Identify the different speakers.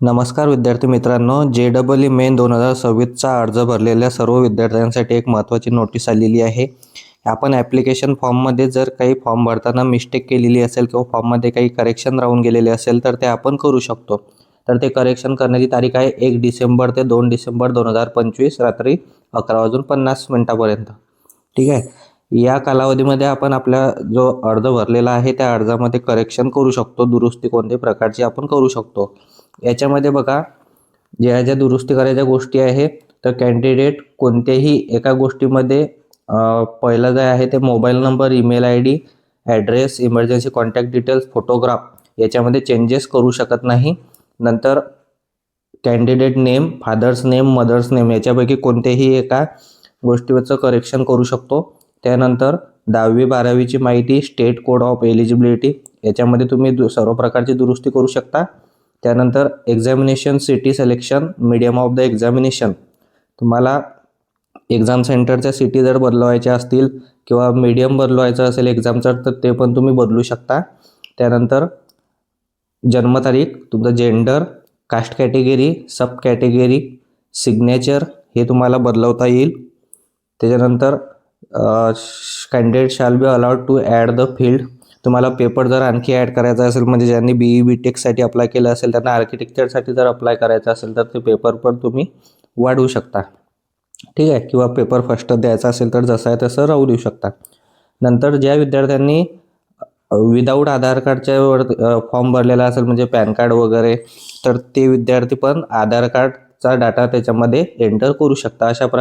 Speaker 1: नमस्कार विद्यार्थी मित्रांनो, JEE मेन 2026चा अर्ज भरलेल्या सर्व विद्यार्थ्यांसाठी एक महत्त्वाची नोटीस आलेली आहे. आपण ॲप्लिकेशन फॉर्ममध्ये जर काही फॉर्म भरताना मिस्टेक केलेली असेल किंवा फॉर्ममध्ये काही करेक्शन राहून गेलेले असेल तर ते आपण करू शकतो. तर ते करेक्शन करण्याची तारीख आहे 1 डिसेंबर ते 2 डिसेंबर 2025 रात्री 11:50 ठीक आहे. या कालावधीमध्ये आपण आपला जो अर्ज भरलेला आहे त्या अर्जामध्ये करेक्शन करू शकतो, दुरुस्ती कोणत्याही प्रकारची आपण करू शकतो. याच्यामध्ये बघा, ज्या दुरुस्ती करायच्या गोष्टी आहे तर कॅन्डिडेट कोणत्याही एका गोष्टीमध्ये पहिलं जे आहे ते mobile number, email ID, address, emergency contact details, photograph याच्यामध्ये चेंजेस करू शकत नाही. नंतर candidate name, father's name, mother's name याच्यापैकी कोणत्याही एका गोष्टीवरचं करेक्शन करू शकतो. त्यानंतर 10वी-12वीची माहिती, स्टेट कोड ऑफ एलिजिबिलिटी याच्यामध्ये तुम्ही सर्व प्रकारची दुरुस्ती करू शकता. त्यानंतर examination city selection, medium of the examination, तुम्हाला एक्झाम सेंटरच्या सिटी जर बदलवायच्या असतील किंवा मीडियम बदलवायचं असेल एक्झामचं तर ते पण तुम्ही बदलू शकता. त्यानंतर जन्मतारीख, तुमचं gender, caste category, sub category, signature हे तुम्हाला बदलवता येईल. त्याच्यानंतर candidate shall be allowed to add the field, तुम्हाला पेपर जर आणखी ॲड करायचा असेल म्हणजे ज्यांनी BE BTechसाठी अप्लाय केलं असेल त्यांना आर्किटेक्चरसाठी जर अप्लाय करायचं असेल तर ते पेपर पण तुम्ही वाढवू शकता, ठीक आहे. किंवा पेपर फर्स्ट द्यायचा असेल तर जसं आहे तसं राहू देऊ शकता. नंतर ज्या विद्यार्थ्यांनी विदाऊट आधार कार्डच्या फॉर्म भरलेला असेल म्हणजे पॅन कार्ड वगैरे, तर ते विद्यार्थी पण आधार कार्डचा डाटा त्याच्यामध्ये एंटर करू शकता. अशा प्रकारे